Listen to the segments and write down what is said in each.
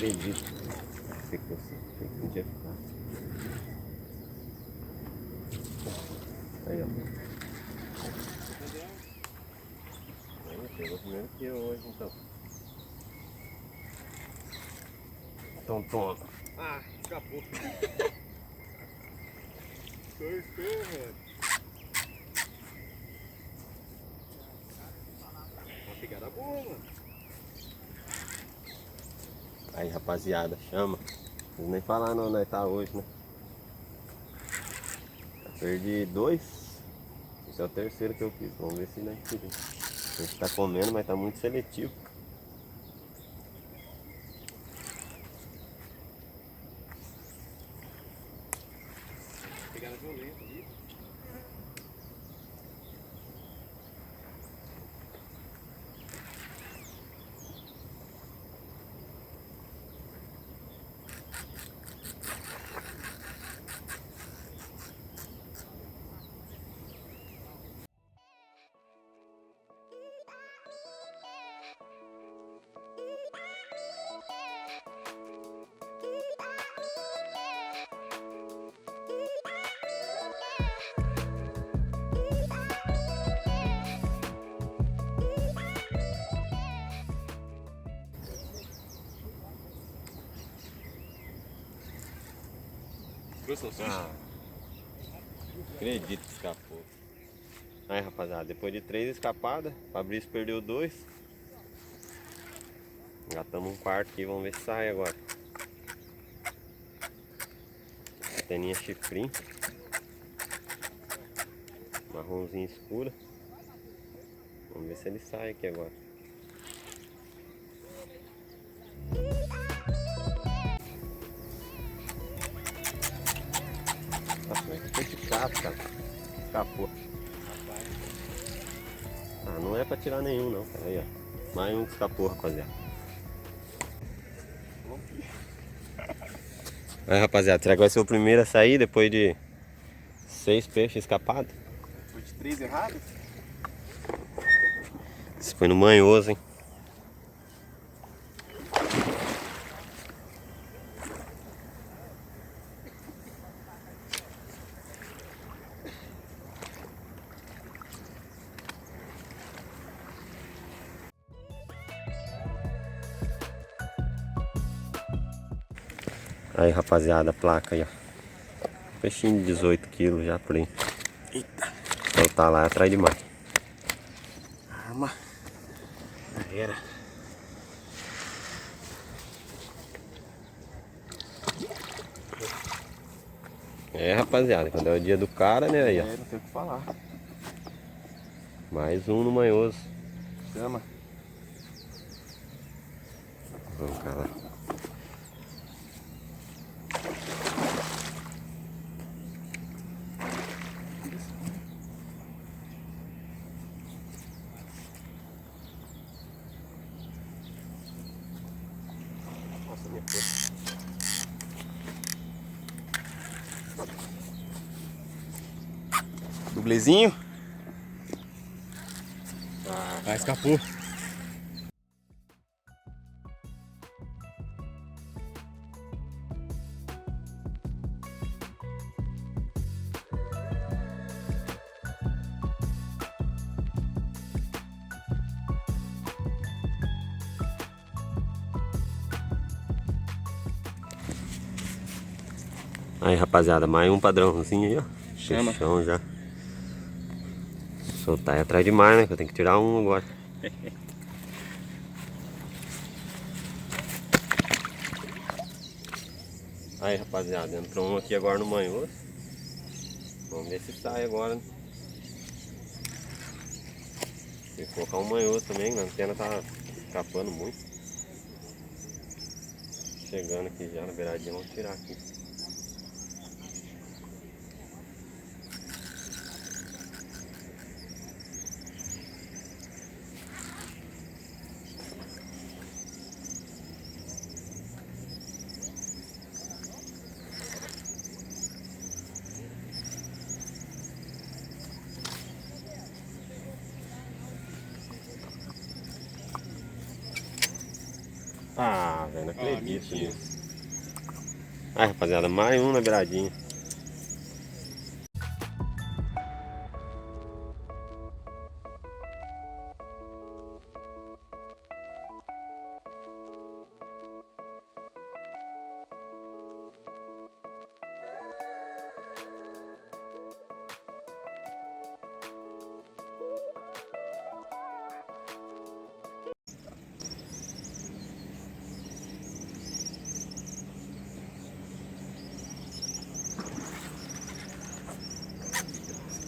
acredito. Ficou assim, não tinha ficado. Aí, ó. Aí, pegou primeiro que eu hoje, então. Então toma. Ah, escapou. Cortou, mano. Uma pegada boa, mano. Aí, rapaziada, chama. Não nem falar não, nós tá hoje, né? Já perdi 2. Esse é o terceiro que eu fiz. Vamos ver se nós tira. A gente tá comendo, mas tá muito seletivo. Pegada violenta ali. Ah, acredito que escapou. Aí, rapaziada, depois de 3 escapadas, o Fabrício perdeu 2. Engatamos um quarto aqui, vamos ver se sai agora. Teninha chifrinho. Marronzinho escura. Vamos ver se ele sai aqui agora. Nossa, mas que peixe cara. Escapou. Ah, não é pra tirar nenhum não, cara. Aí, ó. Mais um que escapou, rapaziada. Aí, rapaziada, será que vai ser o primeiro a sair depois de 6 peixes escapados? Foi de 3 errados? Esse foi no manhoso, hein? Aí, rapaziada, a placa aí, ó. Peixinho de 18 quilos já por aí. Eita. Soltar lá atrás demais. Arma. Já era. É, rapaziada, quando é o dia do cara, né, aí, ó. Não tem o que falar. Mais um no manhoso. Chama. Vamos, cara. Nossa, minha força. Dublezinho. Ah, escapou. Aí, rapaziada, mais um padrãozinho aí, ó. Chama. Peixão já. Soltar aí atrás demais, né? Que eu tenho que tirar um agora. Aí, rapaziada, entrou um aqui agora no manhoso. Vamos ver se sai agora, né? Tem que colocar um manhoso também, a antena tá escapando muito. Chegando aqui já na beiradinha, vamos tirar aqui. Ah, velho, não acredito nisso. Ai, rapaziada, mais um na beiradinha.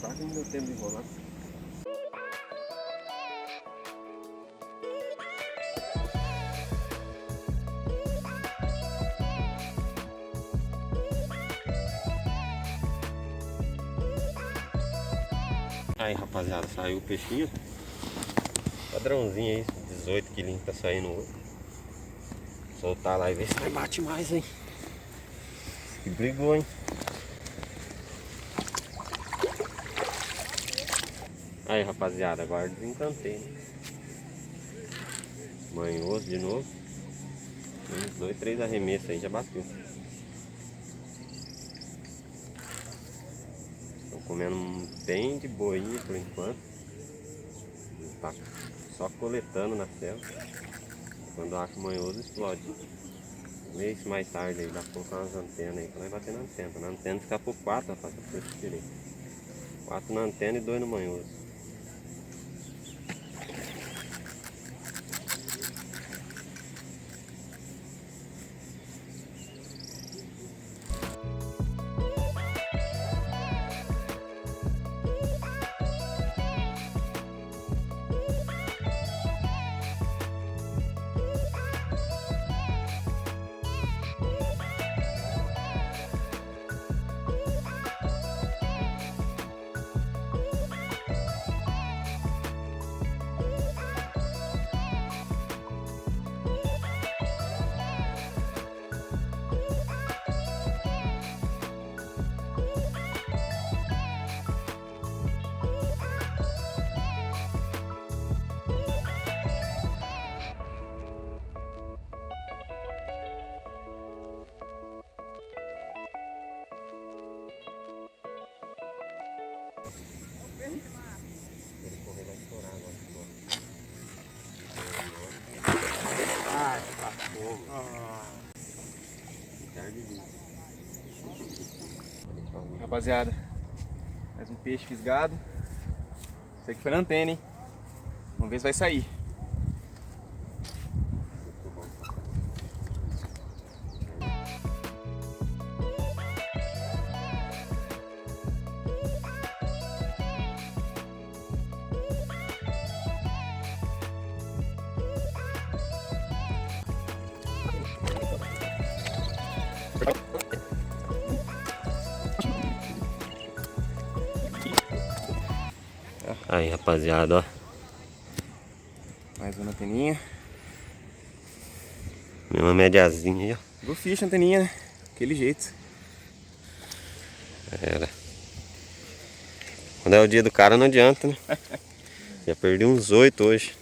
Quase não deu tempo de enrolar. Aí, rapaziada, saiu o peixinho. Padrãozinho aí, 18 quilinhos tá saindo hoje. Soltar lá e ver se vai bate mais, hein. Que brigou, hein. Aí, rapaziada, agora desencantei, né? Manhoso de novo. Uns 2, 3 arremessos aí, já bateu. Estão comendo bem de boinha por enquanto. Tá só coletando na selva. Quando acha manhoso, explode. Vê se mais tarde aí, dá pra colocar umas antenas aí, pra nós bater na antena. Na antena ficar por 4, rapaz, que eu tirei. 4 na antena e 2 no manhoso. Ele correr vai estourar agora. Ai, tá fogo. Rapaziada, mais um peixe fisgado. Isso aqui foi na antena, hein? Vamos ver se vai sair. Aí, rapaziada, ó. Mais uma anteninha. Uma mediazinha aí, ó. Do ficha a anteninha, né? Aquele jeito. Era. Quando é o dia do cara não adianta, né? Já perdi uns 8 hoje.